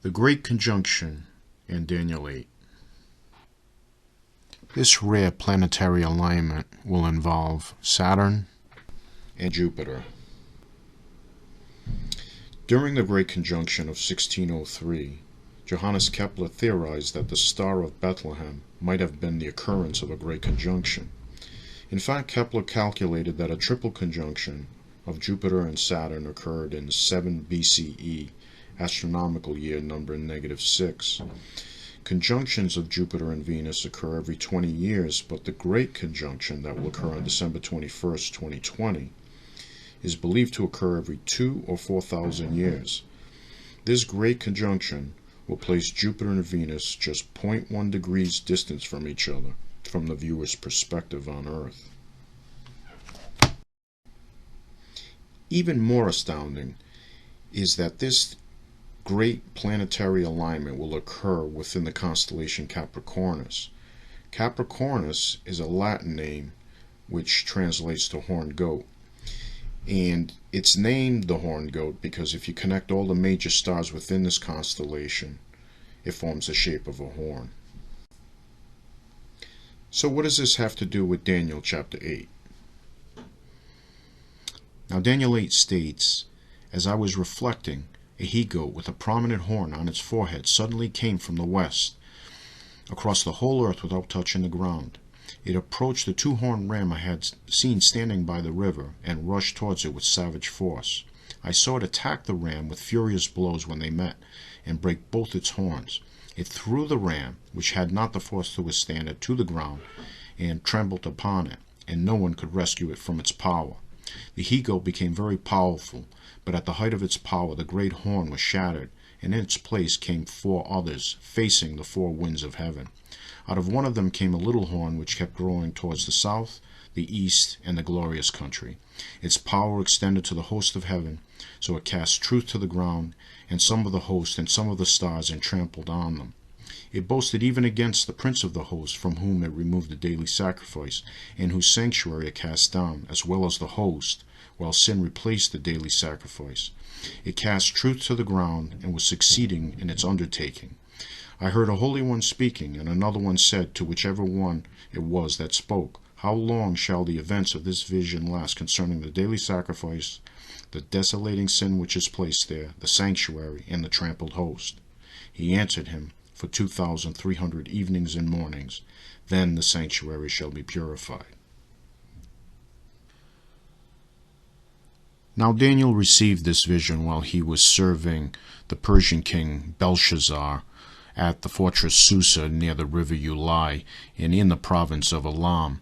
The Great Conjunction in Daniel 8. This rare planetary alignment will involve Saturn and Jupiter. During the Great Conjunction of 1603, Johannes Kepler theorized that the star of Bethlehem might have been the occurrence of a Great Conjunction. In fact, Kepler calculated that a triple conjunction of Jupiter and Saturn occurred in 7 BCE, astronomical year number -6. Conjunctions of Jupiter and Venus occur every 20 years, but the Great Conjunction that will occur on December 21st, 2020, is believed to occur every 2 or 4,000 years. This Great Conjunction will place Jupiter and Venus just 0.1 degrees distance from each other from the viewer's perspective on Earth. Even more astounding is that this great planetary alignment will occur within the constellation Capricornus. Capricornus is a Latin name which translates to horned goat. And it's named the horned goat because if you connect all the major stars within this constellation, it forms the shape of a horn. So what does this have to do with Daniel chapter 8? Now Daniel 8 states, "As I was reflecting, a he-goat with a prominent horn on its forehead suddenly came from the west, across the whole earth without touching the ground. It approached the two-horned ram I had seen standing by the river, and rushed towards it with savage force. I saw it attack the ram with furious blows when they met, and break both its horns. It threw the ram, which had not the force to withstand it, to the ground, and trampled upon it, and no one could rescue it from its power. The he-goat became very powerful, but at the height of its power the great horn was shattered, and in its place came 4 others, facing the 4 winds of heaven. Out of one of them came a little horn which kept growing towards the south, the east, and the glorious country. Its power extended to the host of heaven, so it cast truth to the ground, and some of the host and some of the stars, and trampled on them. It boasted even against the prince of the host, from whom it removed the daily sacrifice, and whose sanctuary it cast down, as well as the host, while sin replaced the daily sacrifice. It cast truth to the ground, and was succeeding in its undertaking. I heard a holy one speaking, and another one said to whichever one it was that spoke, How long shall the events of this vision last concerning the daily sacrifice, the desolating sin which is placed there, the sanctuary, and the trampled host? He answered him, For 2,300 evenings and mornings, then the sanctuary shall be purified. Now Daniel received this vision while he was serving the Persian king Belshazzar at the fortress Susa near the river Ulai and in the province of Elam,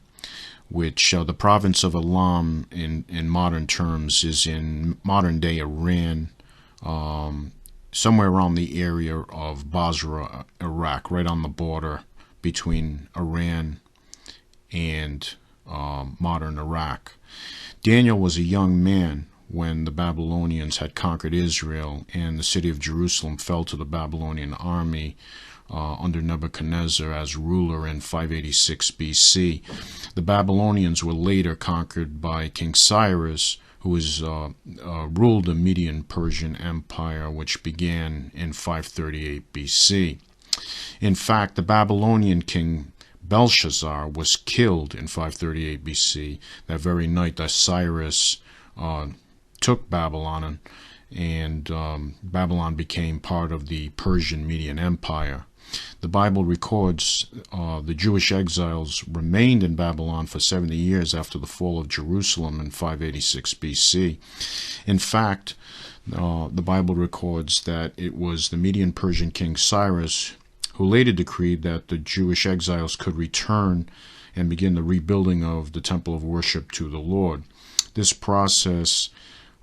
which the province of Elam in modern terms is in modern-day Iran, somewhere around the area of Basra, Iraq, right on the border between Iran and modern Iraq. Daniel was a young man when the Babylonians had conquered Israel and the city of Jerusalem fell to the Babylonian army under Nebuchadnezzar as ruler in 586 BC. The Babylonians were later conquered by King Cyrus, who ruled the Median-Persian Empire, which began in 538 BC. In fact, the Babylonian king Belshazzar was killed in 538 BC, that very night that Cyrus took Babylon, and Babylon became part of the Persian Median Empire. The Bible records the Jewish exiles remained in Babylon for 70 years after the fall of Jerusalem in 586 BC. In fact, the Bible records that it was the Median Persian king Cyrus who later decreed that the Jewish exiles could return and begin the rebuilding of the temple of worship to the Lord. This process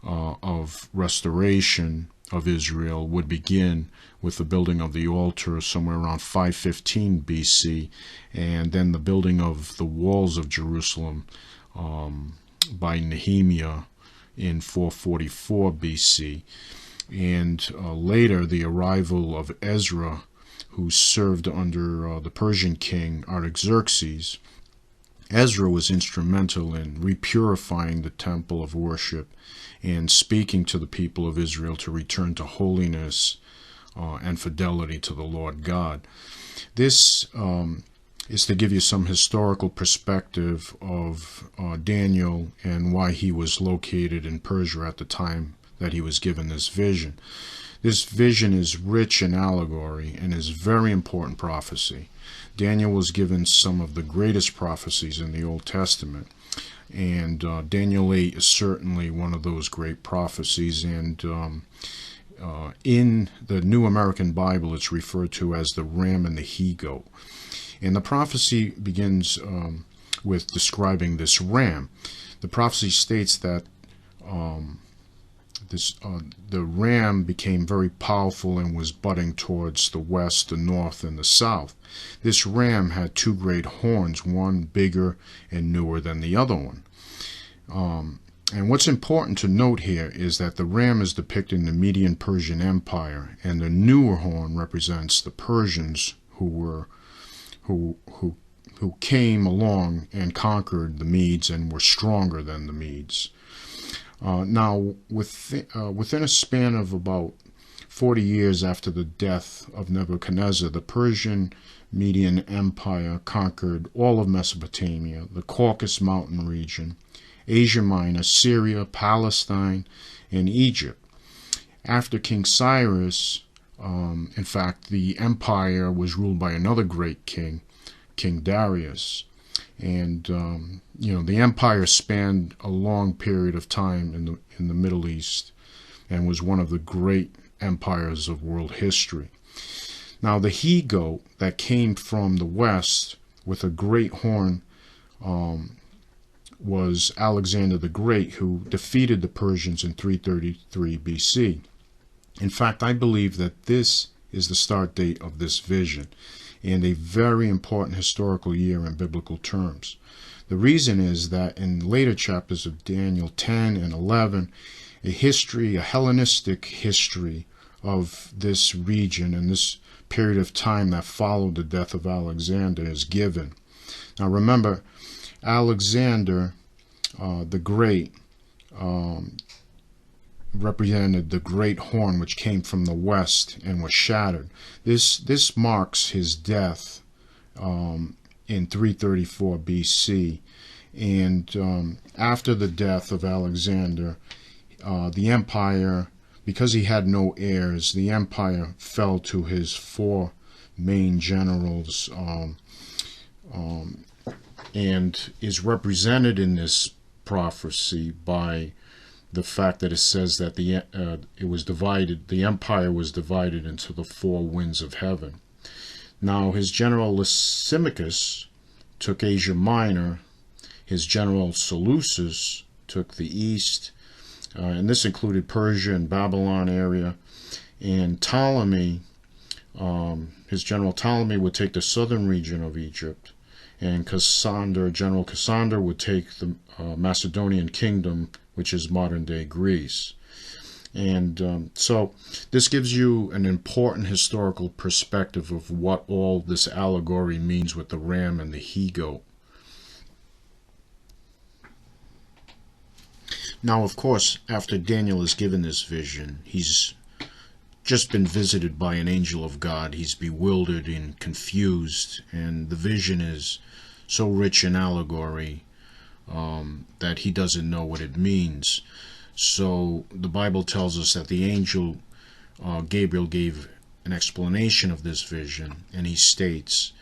of restoration of Israel would begin with the building of the altar somewhere around 515 BC, and then the building of the walls of Jerusalem by Nehemiah in 444 BC, and later the arrival of Ezra, who served under the Persian king Artaxerxes. Ezra was instrumental in repurifying the temple of worship and speaking to the people of Israel to return to holiness and fidelity to the Lord God. This is to give you some historical perspective of Daniel and why he was located in Persia at the time that he was given this vision. This vision is rich in allegory and is very important prophecy. Daniel was given some of the greatest prophecies in the Old Testament, and Daniel 8 is certainly one of those great prophecies, and in the New American Bible it's referred to as the ram and the he-goat. And the prophecy begins with describing this ram. The prophecy states that the ram became very powerful and was butting towards the west, the north, and the south. This ram had two great horns, one bigger and newer than the other one. And what's important to note here is that the ram is depicting the Median Persian Empire, and the newer horn represents the Persians who came along and conquered the Medes and were stronger than the Medes. Now, within a span of about 40 years after the death of Nebuchadnezzar, the Persian Median Empire conquered all of Mesopotamia, the Caucasus Mountain region, Asia Minor, Syria, Palestine, and Egypt. After King Cyrus, in fact, the empire was ruled by another great king, King Darius. And the empire spanned a long period of time in the Middle East and was one of the great empires of world history. Now, the he-goat that came from the west with a great horn was Alexander the Great, who defeated the Persians in 333 BC. In fact, I believe that this is the start date of this vision, and a very important historical year in biblical terms. The reason is that in later chapters of Daniel 10 and 11, a Hellenistic history of this region and this period of time that followed the death of Alexander is given. Now remember, Alexander the Great represented the great horn which came from the west and was shattered. This marks his death in 334 BC, and after the death of Alexander, the empire, because he had no heirs, the empire fell to his four main generals, and is represented in this prophecy by the fact that it says that the empire was divided into the four winds of heaven. Now, his general Lysimachus took Asia Minor, his general Seleucus took the east, and this included Persia and Babylon area, and Ptolemy, his general Ptolemy would take the southern region of Egypt, and General Cassander would take the Macedonian kingdom, which is modern-day Greece. And so this gives you an important historical perspective of what all this allegory means with the ram and the he-goat. Now, of course, after Daniel is given this vision, he's just been visited by an angel of God. He's bewildered and confused, and the vision is so rich in allegory that he doesn't know what it means. So the Bible tells us that the angel Gabriel gave an explanation of this vision, and he states,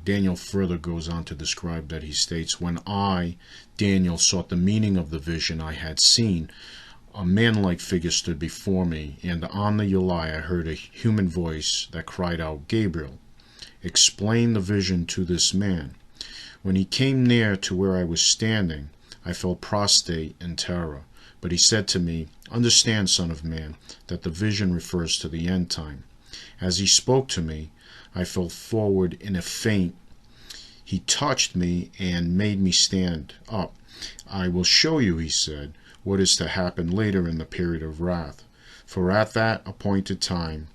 Daniel further goes on to describe that he states, "When I, Daniel, sought the meaning of the vision I had seen, a man-like figure stood before me, and on the Uli I heard a human voice that cried out, 'Gabriel, explain the vision to this man.' When he came near to where I was standing, I fell prostrate in terror. But he said to me, 'Understand, son of man, that the vision refers to the end time.' As he spoke to me, I fell forward in a faint. He touched me and made me stand up. 'I will show you,' he said, 'what is to happen later in the period of wrath. For at that appointed time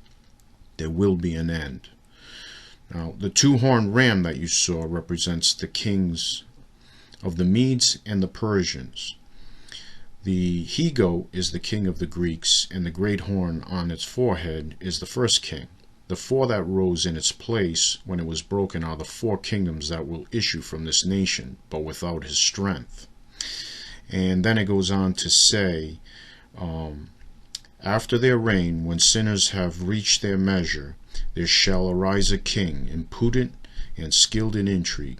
there will be an end.'" Now, the two-horned ram that you saw represents the kings of the Medes and the Persians. The he-goat is the king of the Greeks, and the great horn on its forehead is the first king. The four that rose in its place when it was broken are the four kingdoms that will issue from this nation, but without his strength. And then it goes on to say, after their reign, when sinners have reached their measure, there shall arise a king, impudent and skilled in intrigue.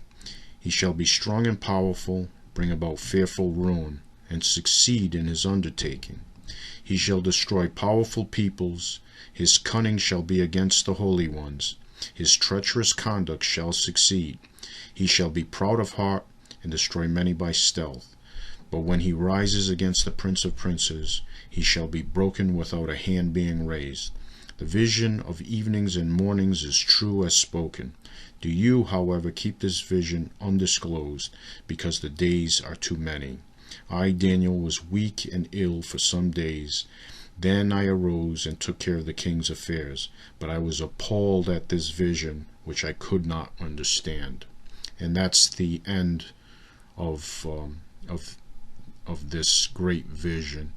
He shall be strong and powerful, bring about fearful ruin, and succeed in his undertaking. He shall destroy powerful peoples. His cunning shall be against the holy ones. His treacherous conduct shall succeed. He shall be proud of heart and destroy many by stealth. But when he rises against the Prince of Princes, he shall be broken without a hand being raised. The vision of evenings and mornings is true as spoken. Do you, however, keep this vision undisclosed, because the days are too many. I, Daniel, was weak and ill for some days. Then I arose and took care of the king's affairs, but I was appalled at this vision, which I could not understand. And that's the end of this great vision.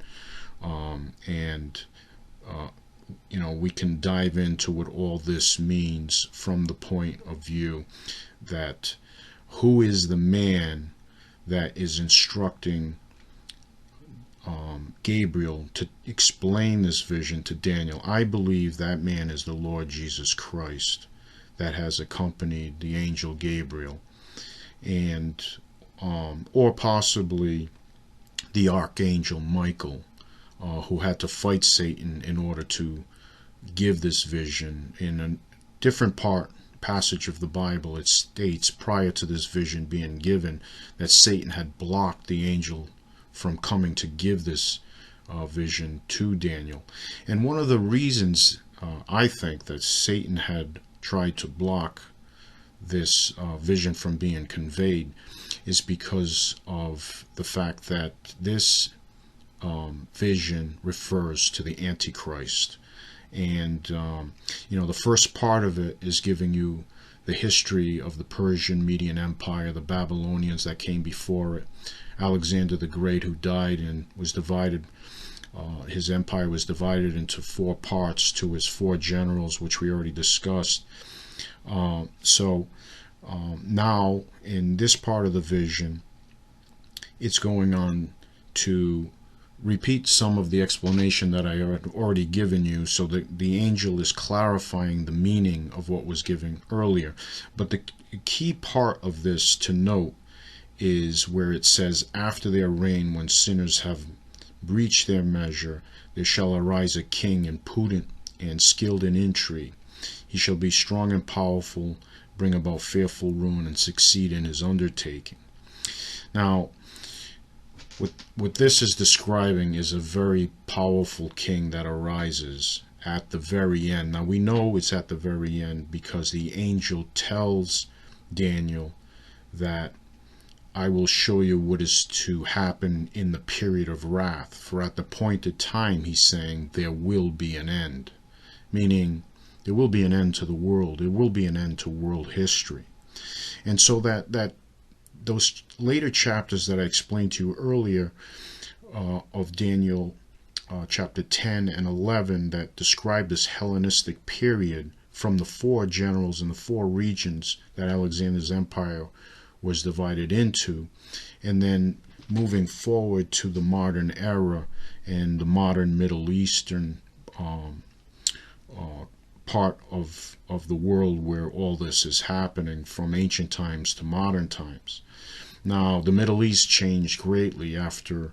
We can dive into what all this means from the point of view that who is the man that is instructing Gabriel to explain this vision to Daniel. I believe that man is the Lord Jesus Christ that has accompanied the angel Gabriel, and or possibly the archangel Michael, who had to fight Satan in order to give this vision. In a different passage of the Bible, it states prior to this vision being given that Satan had blocked the angel from coming to give this vision to Daniel. And one of the reasons I think that Satan had tried to block this vision from being conveyed is because of the fact that this vision refers to the Antichrist. And the first part of it is giving you the history of the Persian Median Empire, the Babylonians that came before it, Alexander the Great, who died and was divided. His empire was divided into four parts to his four generals, which we already discussed. Now in this part of the vision, it's going on to repeat some of the explanation that I had already given you, so that the angel is clarifying the meaning of what was given earlier. But the key part of this to note is where it says, after their reign, when sinners have reached their measure, there shall arise a king, impudent and skilled in intrigue. He shall be strong and powerful, bring about fearful ruin, and succeed in his undertaking. Now, what this is describing is a very powerful king that arises at the very end. Now, we know it's at the very end because the angel tells Daniel that I will show you what is to happen in the period of wrath. For at the appointed time, he's saying, there will be an end. Meaning, there will be an end to the world. There will be an end to world history. And so that those later chapters that I explained to you earlier of Daniel chapter 10 and 11 that describe this Hellenistic period from the four generals and the four regions that Alexander's empire was divided into, and then moving forward to the modern era and the modern Middle Eastern part of the world where all this is happening from ancient times to modern times. Now, the Middle East changed greatly after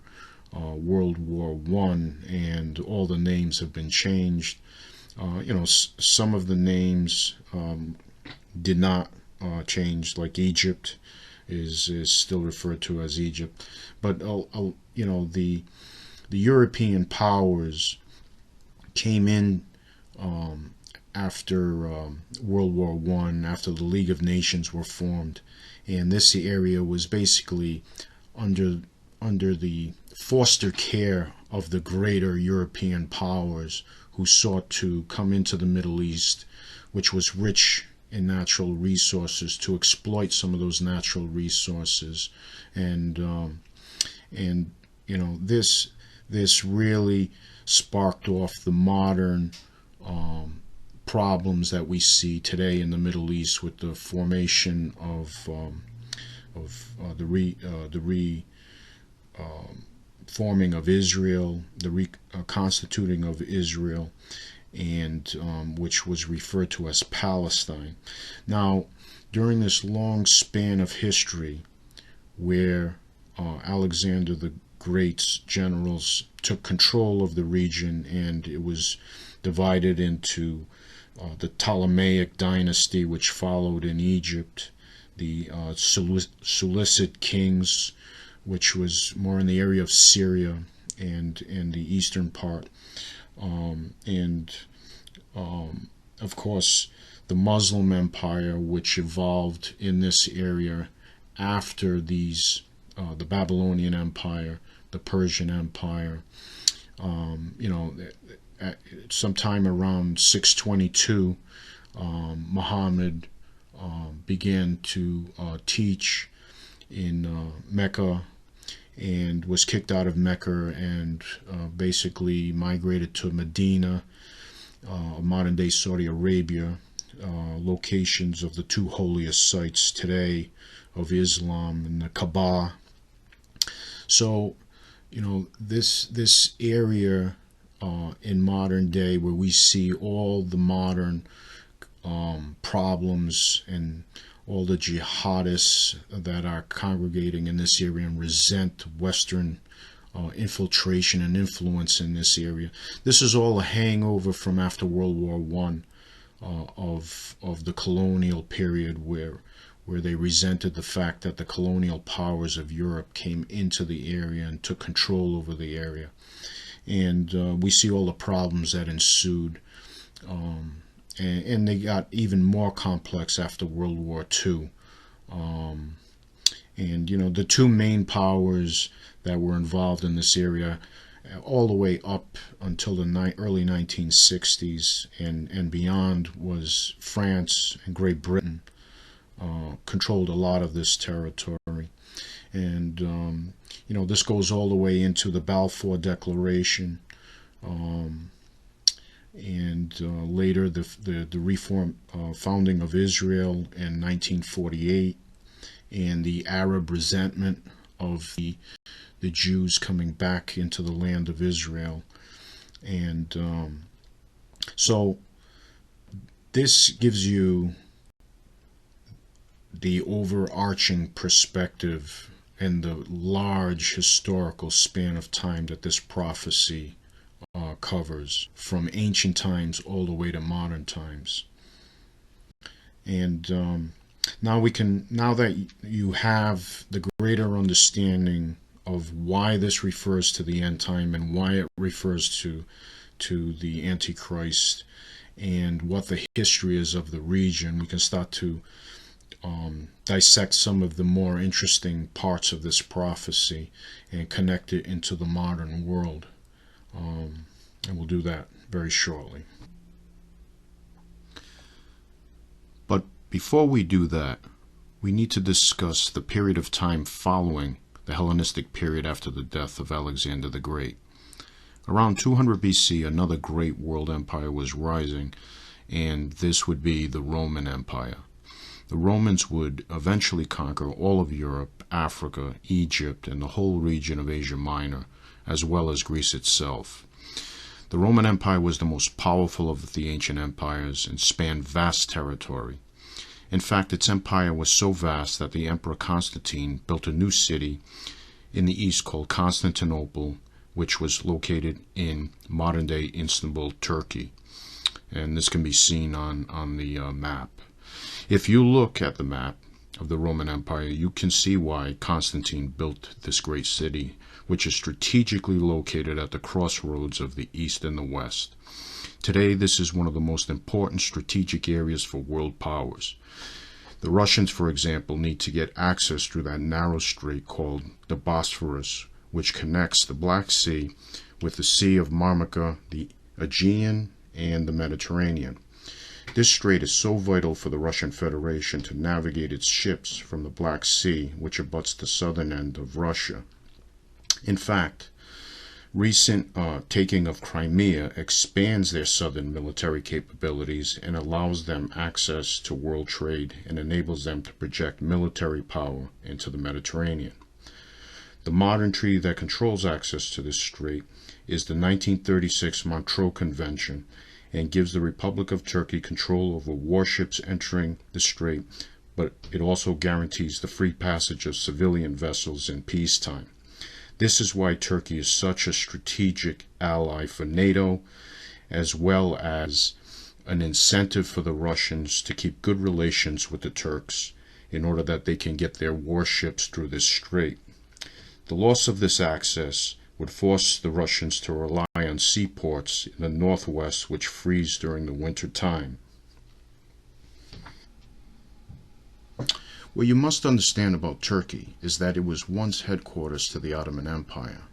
World War I, and all the names have been changed. Some of the names did not change, like Egypt is still referred to as Egypt. But the European powers came in after World War I, after the League of Nations were formed, and this area was basically under the foster care of the greater European powers who sought to come into the Middle East, which was rich in natural resources, to exploit some of those natural resources and this really sparked off the modern problems that we see today in the Middle East with the formation of the forming of Israel, the reconstituting of Israel, and which was referred to as Palestine. Now, during this long span of history, where Alexander the Great's generals took control of the region, and it was divided into the Ptolemaic dynasty, which followed in Egypt, the Seleucid kings, which was more in the area of Syria and in the eastern part, and of course the Muslim Empire, which evolved in this area after these, the Babylonian Empire, the Persian Empire. At sometime around 622, Muhammad began to teach in Mecca, and was kicked out of Mecca and basically migrated to Medina, modern-day Saudi Arabia, locations of the two holiest sites today of Islam and the Kaaba. So, this area in modern day, where we see all the modern problems and all the jihadists that are congregating in this area and resent Western infiltration and influence in this area. This is all a hangover from after World War I, of the colonial period, where they resented the fact that the colonial powers of Europe came into the area and took control over the area. And we see all the problems that ensued. And they got even more complex after World War II. The two main powers that were involved in this area all the way up until the early 1960s and beyond was France and Great Britain. Controlled a lot of this territory. And, this goes all the way into the Balfour Declaration. And later the founding of Israel in 1948, and the Arab resentment of the Jews coming back into the land of Israel. And so this gives you the overarching perspective and the large historical span of time that this prophecy covers, from ancient times all the way to modern times. And now that you have the greater understanding of why this refers to the end time and why it refers to the Antichrist and what the history is of the region, we can start to dissect some of the more interesting parts of this prophecy and connect it into the modern world. And we'll do that very shortly. But before we do that, we need to discuss the period of time following the Hellenistic period after the death of Alexander the Great. Around 200 BC, another great world empire was rising, and this would be the Roman Empire. The Romans would eventually conquer all of Europe, Africa, Egypt, and the whole region of Asia Minor, as well as Greece itself. The Roman Empire was the most powerful of the ancient empires and spanned vast territory. In fact, its empire was so vast that the Emperor Constantine built a new city in the east called Constantinople, which was located in modern-day Istanbul, Turkey. And this can be seen on the map. If you look at the map of the Roman Empire, you can see why Constantine built this great city, which is strategically located at the crossroads of the East and the West. Today, this is one of the most important strategic areas for world powers. The Russians, for example, need to get access through that narrow strait called the Bosphorus, which connects the Black Sea with the Sea of Marmara, the Aegean, and the Mediterranean. This strait is so vital for the Russian Federation to navigate its ships from the Black Sea, which abuts the southern end of Russia, In fact, recent taking of Crimea expands their southern military capabilities and allows them access to world trade and enables them to project military power into the Mediterranean. The modern treaty that controls access to this strait is the 1936 Montreux Convention and gives the Republic of Turkey control over warships entering the strait, but it also guarantees the free passage of civilian vessels in peacetime. This is why Turkey is such a strategic ally for NATO, as well as an incentive for the Russians to keep good relations with the Turks in order that they can get their warships through this strait. The loss of this access would force the Russians to rely on seaports in the northwest, which freeze during the winter time. What you must understand about Turkey is that it was once headquarters to the Ottoman Empire.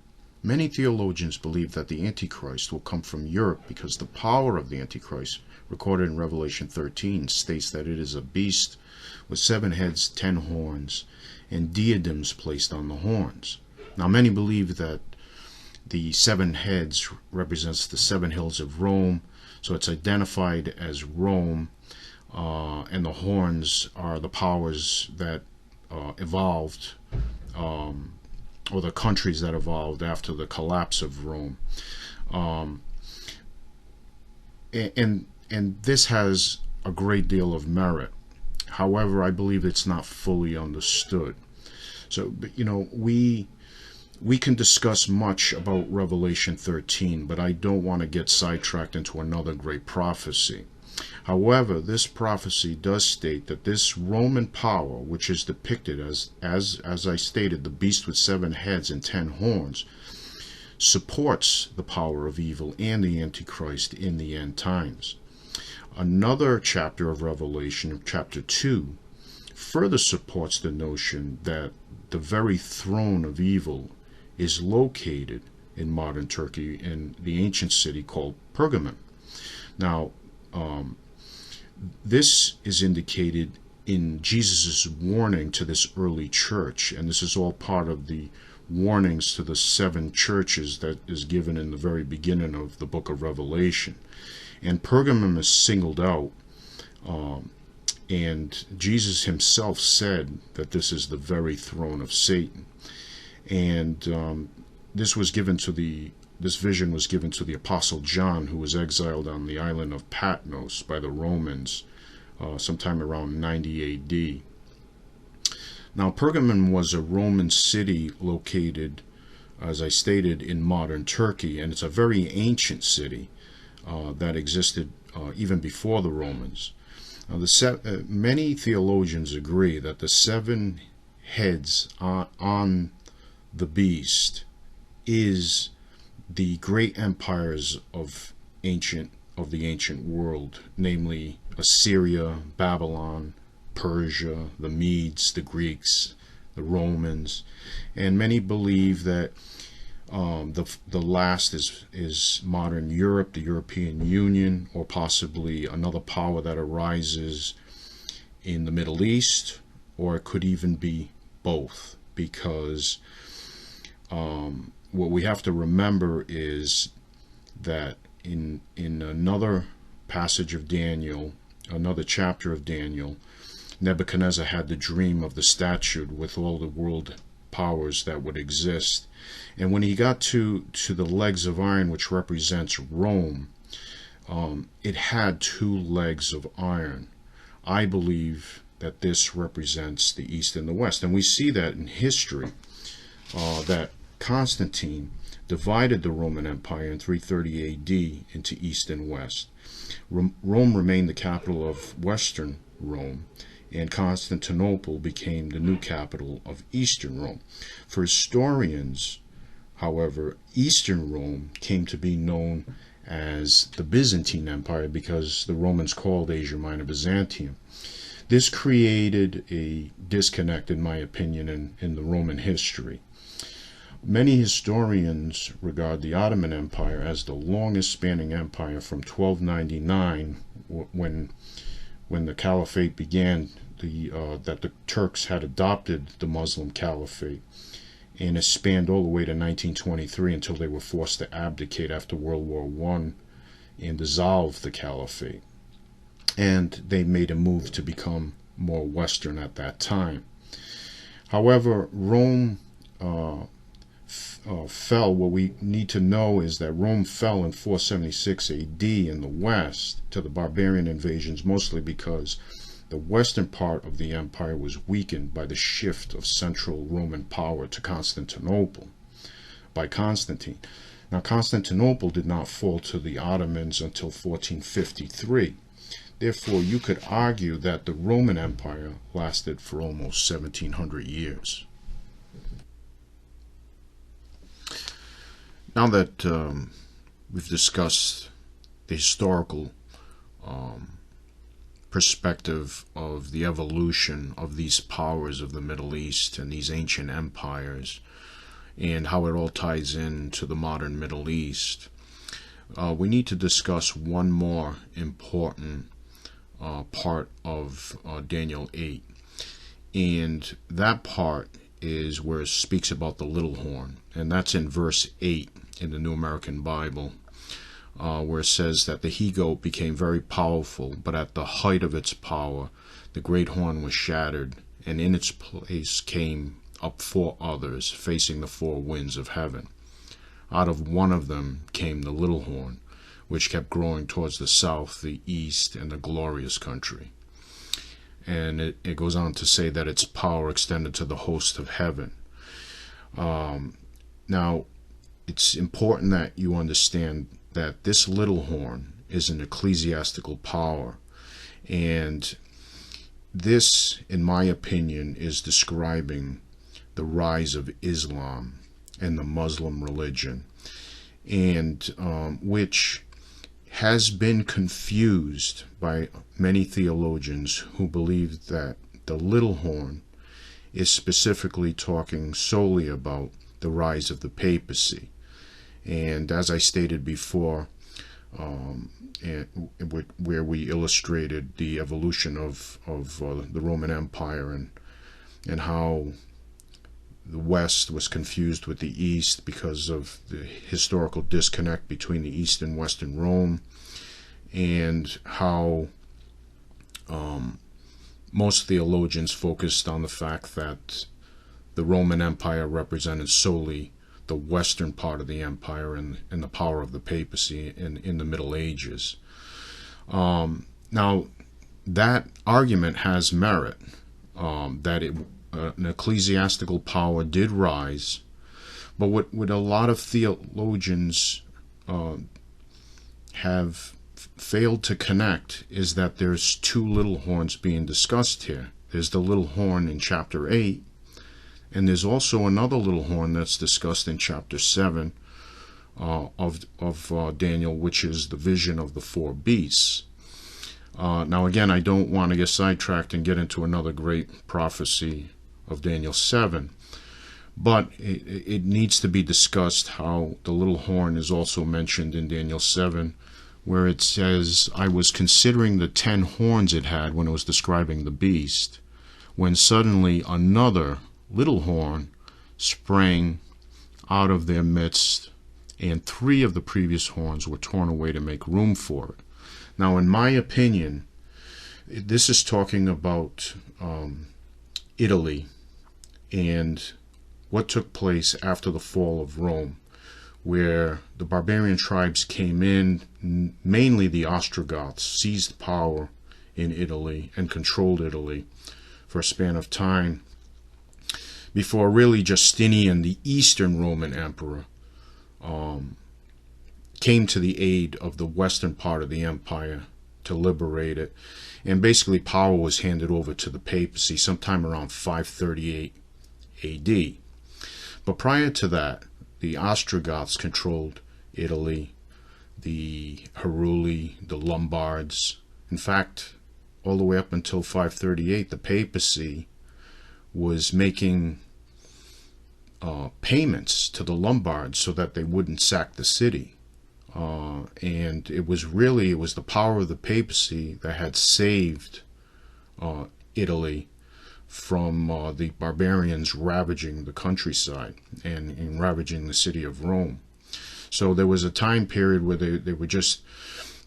Many theologians believe that the Antichrist will come from Europe because the power of the Antichrist, recorded in Revelation 13, states that it is a beast with 7 heads, 10 horns, and diadems placed on the horns. Now, many believe that the 7 heads represents the 7 hills of Rome, so it's identified as Rome. And the horns are the powers that evolved, or the countries that evolved after the collapse of Rome. And this has a great deal of merit. However, I believe it's not fully understood. So, we can discuss much about Revelation 13, but I don't want to get sidetracked into another great prophecy. However, this prophecy does state that this Roman power, which is depicted as I stated, the beast with 7 heads and 10 horns, supports the power of evil and the Antichrist in the end times. Another chapter of Revelation, chapter 2, further supports the notion that the very throne of evil is located in modern Turkey in the ancient city called Pergamum. Now, this is indicated in Jesus' warning to this early church, and this is all part of the warnings to the 7 churches that is given in the very beginning of the book of Revelation. And Pergamum is singled out, and Jesus himself said that this is the very throne of Satan. And this vision was given to the Apostle John, who was exiled on the island of Patmos by the Romans sometime around 90 AD. Now, Pergamum was a Roman city located, as I stated, in modern Turkey, and it's a very ancient city that existed even before the Romans. Many theologians agree that the 7 heads on the beast is the great empires of the ancient world, namely Assyria, Babylon, Persia, the Medes, the Greeks, the Romans, and many believe that the last is modern Europe, the European Union, or possibly another power that arises in the Middle East, or it could even be both, because what we have to remember is that in another passage of Daniel, another chapter of Daniel, Nebuchadnezzar had the dream of the statue with all the world powers that would exist. And when he got to the legs of iron, which represents Rome, it had 2 legs of iron. I believe that this represents the East and the West. And we see that in history, that Constantine divided the Roman Empire in 330 AD into East and West. Rome remained the capital of Western Rome, and Constantinople became the new capital of Eastern Rome. For historians, however, Eastern Rome came to be known as the Byzantine Empire because the Romans called Asia Minor Byzantium. This created a disconnect, in my opinion, in the Roman history. Many historians regard the Ottoman Empire as the longest spanning empire from 1299, when the Caliphate began, that the Turks had adopted the Muslim Caliphate, and it spanned all the way to 1923 until they were forced to abdicate after World War I and dissolve the caliphate. And they made a move to become more Western at that time. However, Rome fell. What we need to know is that Rome fell in 476 AD in the West to the barbarian invasions, mostly because the western part of the empire was weakened by the shift of central Roman power to Constantinople by Constantine. Now, Constantinople did not fall to the Ottomans until 1453. Therefore, you could argue that the Roman Empire lasted for almost 1700 years. Now that we've discussed the historical perspective of the evolution of these powers of the Middle East and these ancient empires, and how it all ties into the modern Middle East, we need to discuss one more important part of Daniel 8. And that part is where it speaks about the little horn. And that's in verse 8 in the New American Bible, where it says that the he-goat became very powerful, but at the height of its power, the great horn was shattered, and in its place came up 4 others, facing the 4 winds of heaven. Out of one of them came the little horn, which kept growing towards the south, the east, and the glorious country. And it goes on to say that its power extended to the host of heaven. Now, it's important that you understand that this little horn is an ecclesiastical power. And this, in my opinion, is describing the rise of Islam and the Muslim religion, and which has been confused by many theologians who believe that the little horn is specifically talking solely about the rise of the papacy. And as I stated before, where we illustrated the evolution of the Roman Empire and how the West was confused with the East because of the historical disconnect between the East and Western Rome, and how most theologians focused on the fact that the Roman Empire represented solely the western part of the empire and the power of the papacy in the Middle Ages. Now, that argument has merit, that an ecclesiastical power did rise, but what a lot of theologians have failed to connect is that there's 2 little horns being discussed here. There's the little horn in chapter 8, and there's also another little horn that's discussed in chapter 7 of Daniel, which is the vision of the 4 beasts. Now again, I don't want to get sidetracked and get into another great prophecy of Daniel 7, but it needs to be discussed how the little horn is also mentioned in Daniel 7, where it says, I was considering the 10 horns it had when it was describing the beast, when suddenly another little horn sprang out of their midst, and 3 of the previous horns were torn away to make room for it. Now, in my opinion, this is talking about Italy and what took place after the fall of Rome, where the barbarian tribes came in, mainly the Ostrogoths, seized power in Italy and controlled Italy for a span of time, before really Justinian, the Eastern Roman Emperor, came to the aid of the western part of the empire to liberate it. And basically power was handed over to the papacy sometime around 538 AD. But prior to that, the Ostrogoths controlled Italy, the Heruli, the Lombards. In fact, all the way up until 538, the papacy was making payments to the Lombards so that they wouldn't sack the city. And it was the power of the papacy that had saved Italy from the barbarians ravaging the countryside and ravaging the city of Rome. So there was a time period where they were just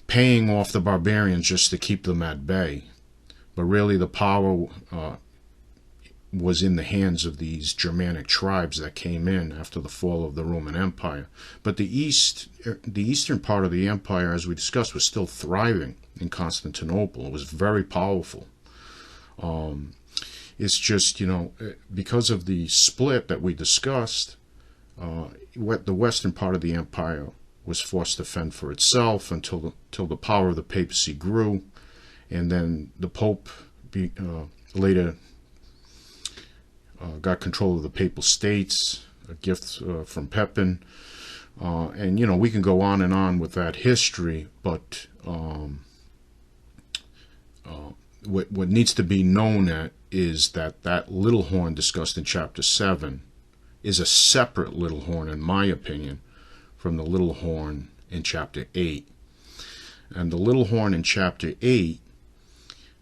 paying off the barbarians just to keep them at bay. But really the power was in the hands of these Germanic tribes that came in after the fall of the Roman Empire. But the eastern part of the empire, as we discussed, was still thriving in Constantinople. It was very powerful. It's just, because of the split that we discussed, the western part of the empire was forced to fend for itself until the power of the papacy grew, and then the Pope later got control of the Papal States, a gift from Pepin, and we can go on and on with that history, but what needs to be known is that little horn discussed in chapter 7 is a separate little horn, in my opinion, from the little horn in chapter 8. And the little horn in chapter 8,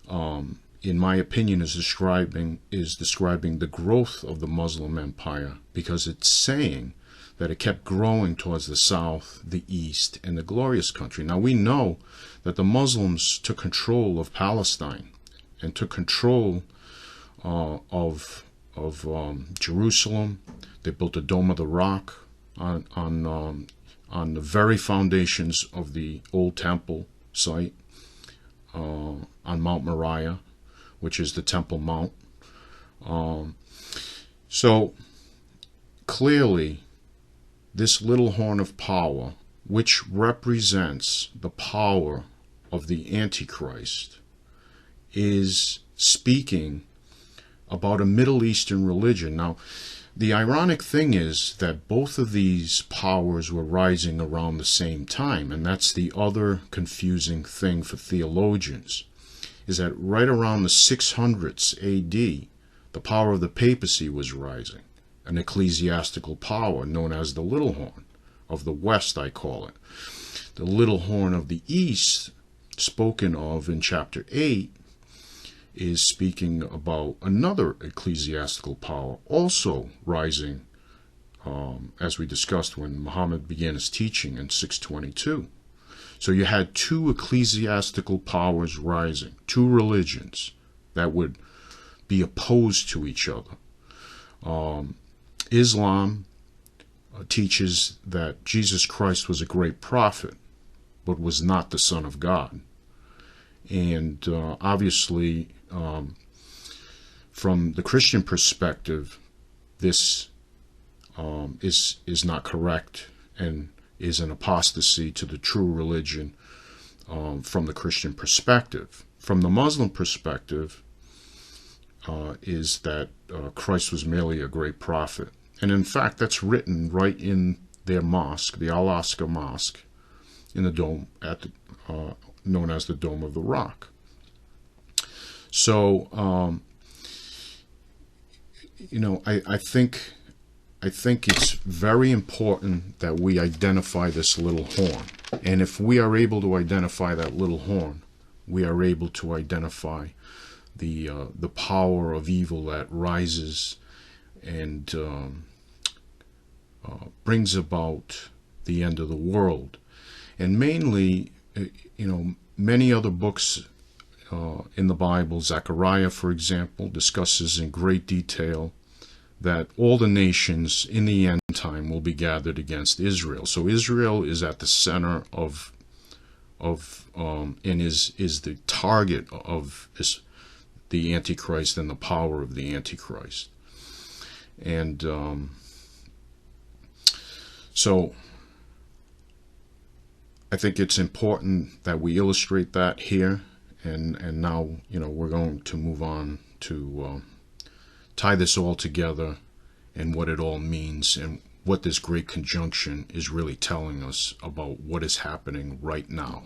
in my opinion, is describing the growth of the Muslim empire, because it's saying that it kept growing towards the south, the east, and the glorious country. Now we know that the Muslims took control of Palestine and took control of Jerusalem. They built the Dome of the Rock on the very foundations of the old temple site on Mount Moriah, which is the Temple Mount. So clearly, this little horn of power, which represents the power of the Antichrist, is speaking about a Middle Eastern religion. Now, the ironic thing is that both of these powers were rising around the same time, and that's the other confusing thing for theologians, is that right around the 600s AD, the power of the papacy was rising, an ecclesiastical power known as the little horn of the West, I call it. The little horn of the East, spoken of in chapter 8, is speaking about another ecclesiastical power also rising, as we discussed when Muhammad began his teaching in 622. So you had two ecclesiastical powers rising, two religions that would be opposed to each other. Islam teaches that Jesus Christ was a great prophet, but was not the Son of God. And obviously, from the Christian perspective, this is not correct and is an apostasy to the true religion from the Christian perspective. From the Muslim perspective, is that Christ was merely a great prophet. And in fact, that's written right in their mosque, the Al-Aqsa Mosque, in the dome, known as the Dome of the Rock. So, I think it's very important that we identify this little horn. And if we are able to identify that little horn, we are able to identify the power of evil that rises and brings about the end of the world. And mainly, many other books in the Bible, Zechariah, for example, discusses in great detail that all the nations in the end time will be gathered against Israel. So Israel is at the center of and is the target of the Antichrist and the power of the Antichrist. And so I think it's important that we illustrate that here. And now, we're going to move on to tie this all together and what it all means and what this great conjunction is really telling us about what is happening right now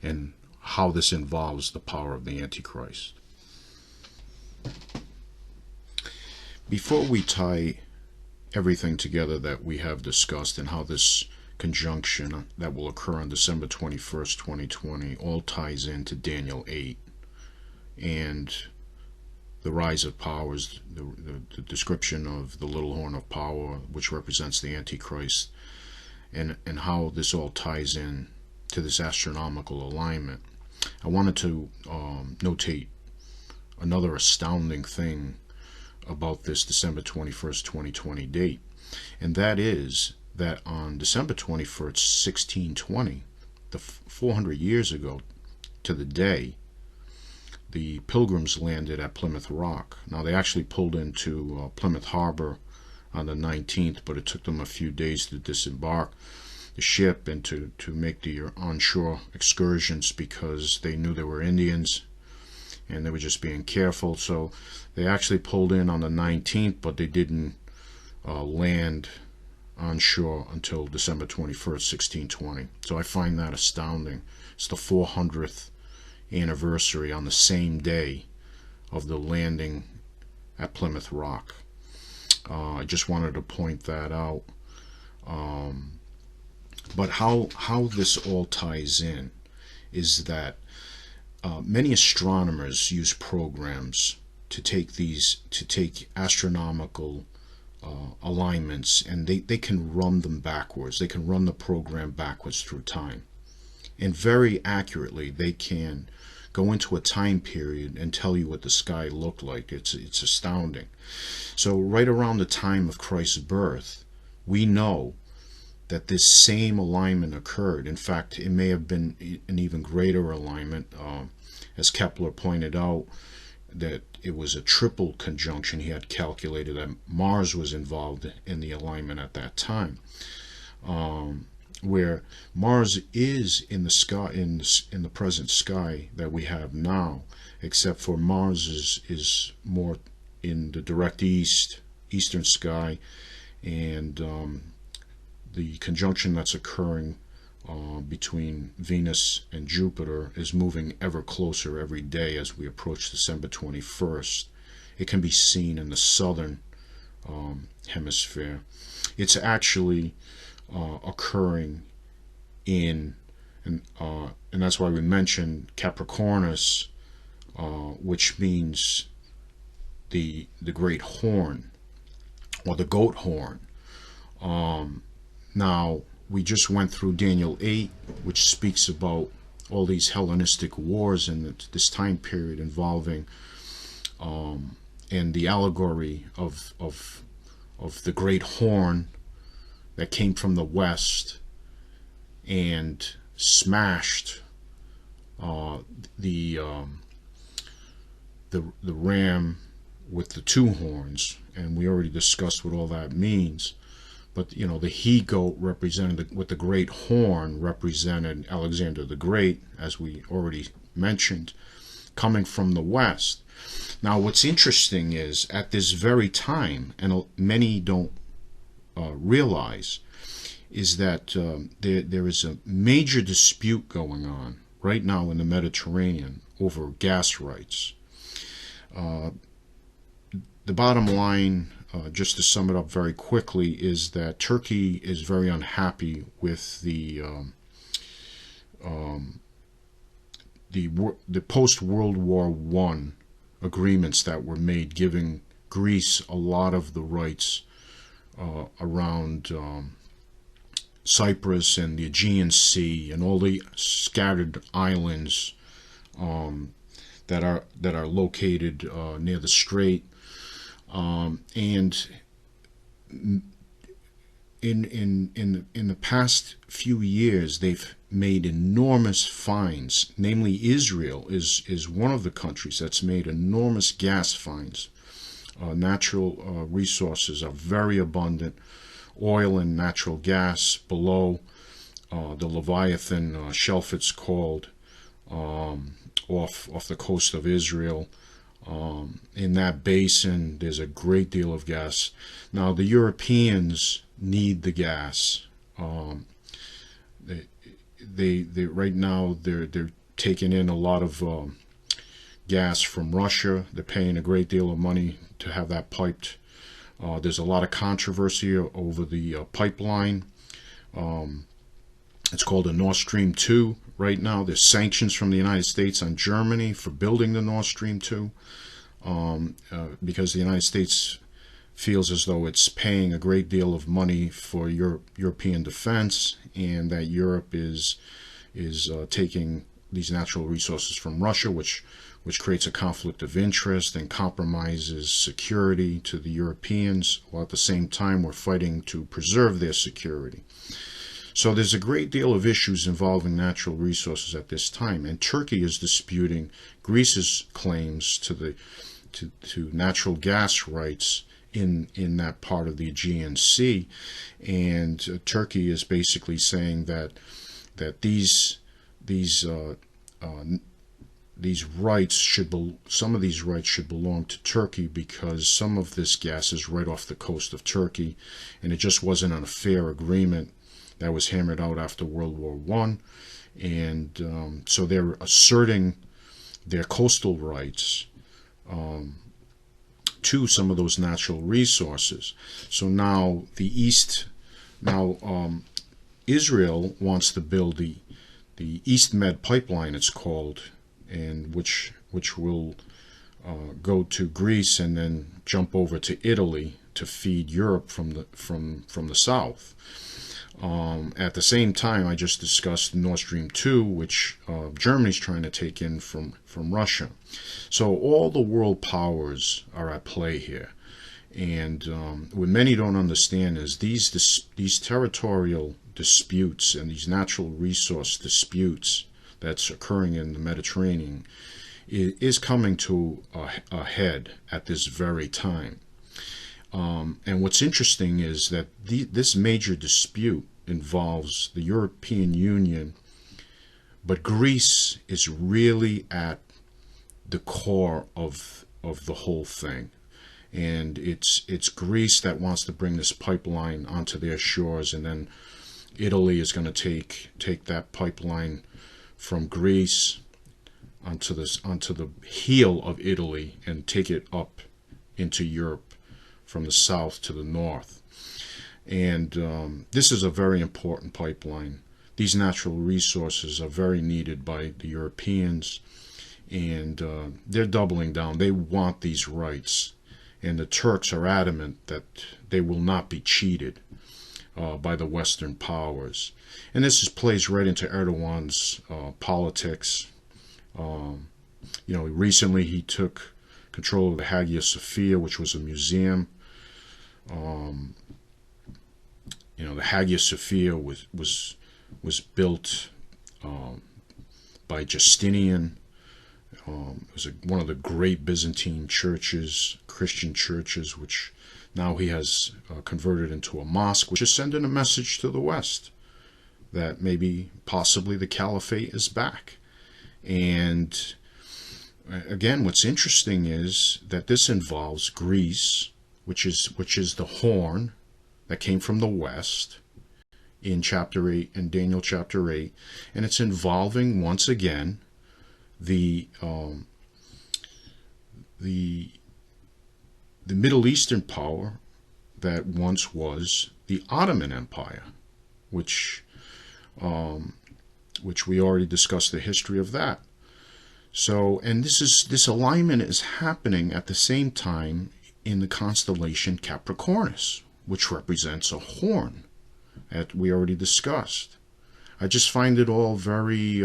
and how this involves the power of the Antichrist. Before we tie everything together that we have discussed and how this conjunction that will occur on December 21st, 2020 all ties into Daniel 8 and the rise of powers, the description of the little horn of power, which represents the Antichrist, and how this all ties in to this astronomical alignment. I wanted to notate another astounding thing about this December 21st, 2020 date, and that is that on December 21st, 1620, 400 years ago to the day, the Pilgrims landed at Plymouth Rock. Now, they actually pulled into Plymouth Harbor on the 19th, but it took them a few days to disembark the ship and to make the onshore excursions, because they knew there were Indians and they were just being careful. So they actually pulled in on the 19th, but they didn't land onshore until December 21st, 1620. So I find that astounding. It's the 400th anniversary on the same day of the landing at Plymouth Rock. I just wanted to point that out. But how this all ties in is that many astronomers use programs to take astronomical alignments, and they can run them backwards. They can run the program backwards through time, and very accurately they can go into a time period and tell you what the sky looked like. It's astounding. So right around the time of Christ's birth, we know that this same alignment occurred. In fact, it may have been an even greater alignment, as Kepler pointed out, that it was a triple conjunction. He had calculated that Mars was involved in the alignment at that time, where Mars is in the sky, in the present sky that we have now, except for Mars is more in the direct eastern sky, and the conjunction that's occurring between Venus and Jupiter is moving ever closer every day as we approach December 21st. It can be seen in the southern hemisphere. It's actually occurring and that's why we mentioned Capricornus, which means the great horn, or the goat horn. Now, we just went through Daniel 8, which speaks about all these Hellenistic wars in this time period involving and the allegory of the great horn that came from the west and smashed the ram with the two horns, and we already discussed what all that means. But you know, the he goat represented with the great horn represented Alexander the Great, as we already mentioned, coming from the west. Now, what's interesting is at this very time, and many don't realize, is that there is a major dispute going on right now in the Mediterranean over gas rights. The bottom line, just to sum it up very quickly, is that Turkey is very unhappy with the post-World War I agreements that were made, giving Greece a lot of the rights around Cyprus and the Aegean Sea and all the scattered islands that are located near the Strait. And in the past few years, they've made enormous fines. Namely, Israel is one of the countries that's made enormous gas fines. Natural resources are very abundant. Oil and natural gas below the Leviathan shelf, it's called, off the coast of Israel. In that basin, there's a great deal of gas. Now, the Europeans need the gas. They right now they're taking in a lot of gas from Russia. They're paying a great deal of money to have that piped. There's a lot of controversy over the pipeline. It's called the Nord Stream 2 right now. There's sanctions from the United States on Germany for building the Nord Stream 2. because the United States feels as though it's paying a great deal of money for European defense, and that Europe is taking these natural resources from Russia, which creates a conflict of interest and compromises security to the Europeans, while at the same time we're fighting to preserve their security. So there's a great deal of issues involving natural resources at this time, and Turkey is disputing Greece's claims to natural gas rights in that part of the Aegean Sea, and Turkey is basically saying that these rights some of these rights should belong to Turkey, because some of this gas is right off the coast of Turkey, and it just wasn't a fair agreement that was hammered out after World War I, and so they're asserting their coastal rights to some of those natural resources. So now Israel wants to build the East Med pipeline, it's called, and which will go to Greece and then jump over to Italy to feed Europe from the south. At the same time, I just discussed Nord Stream 2, which Germany's trying to take in from Russia. So all the world powers are at play here. And what many don't understand is these territorial disputes and these natural resource disputes that's occurring in the Mediterranean is coming to a head at this very time. And what's interesting is that this major dispute involves the European Union, but Greece is really at the core of the whole thing. And it's Greece that wants to bring this pipeline onto their shores, and then Italy is going to take that pipeline from Greece onto the heel of Italy and take it up into Europe from the south to the north. And this is a very important pipeline. These natural resources are very needed by the Europeans, and they're doubling down. They want these rights, and the Turks are adamant that they will not be cheated by the Western powers. And this plays right into Erdogan's politics. Recently he took control of the Hagia Sophia, which was a museum. The Hagia Sophia was built by Justinian. It was one of the great Byzantine churches, Christian churches, which now he has converted into a mosque, which is sending a message to the West that maybe possibly the caliphate is back. And again, what's interesting is that this involves Greece, which is the horn that came from the west in chapter 8, in Daniel chapter 8, and it's involving once again the Middle Eastern power that once was the Ottoman Empire, which we already discussed the history of that. So, and this alignment is happening at the same time in the constellation Capricornus, which represents a horn, that we already discussed. I just find it all very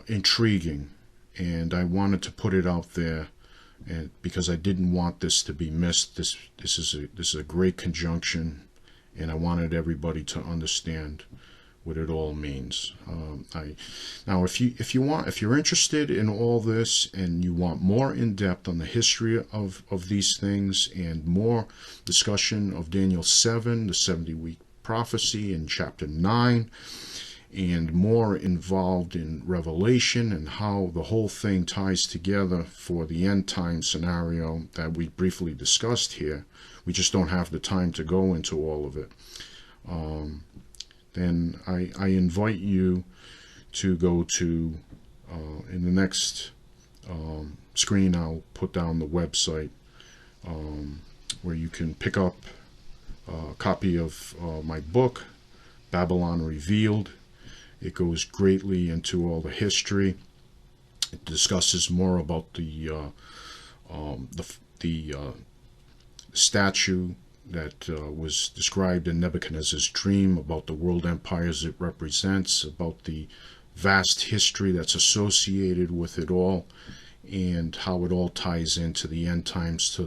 intriguing, and I wanted to put it out there, and because I didn't want this to be missed. This is a great conjunction, and I wanted everybody to understand what it all means. Now, if you're interested in all this and you want more in depth on the history of these things and more discussion of Daniel 7, the 70-week prophecy in chapter 9, and more involved in Revelation and how the whole thing ties together for the end time scenario that we briefly discussed here, we just don't have the time to go into all of it. Then I invite you to go to, in the next screen, I'll put down the website where you can pick up a copy of my book, Babylon Revealed. It goes greatly into all the history It discusses more about the statue that was described in Nebuchadnezzar's dream, about the world empires it represents, about the vast history that's associated with it all, and how it all ties into the end times,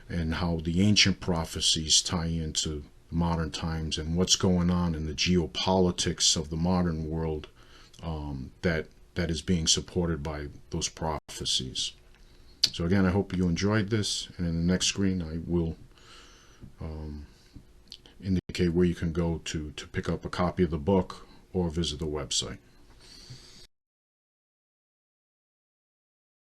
and how the ancient prophecies tie into modern times, and what's going on in the geopolitics of the modern world, that is being supported by those prophecies. So again, I hope you enjoyed this, and in the next screen I will indicate where you can go to pick up a copy of the book or visit the website.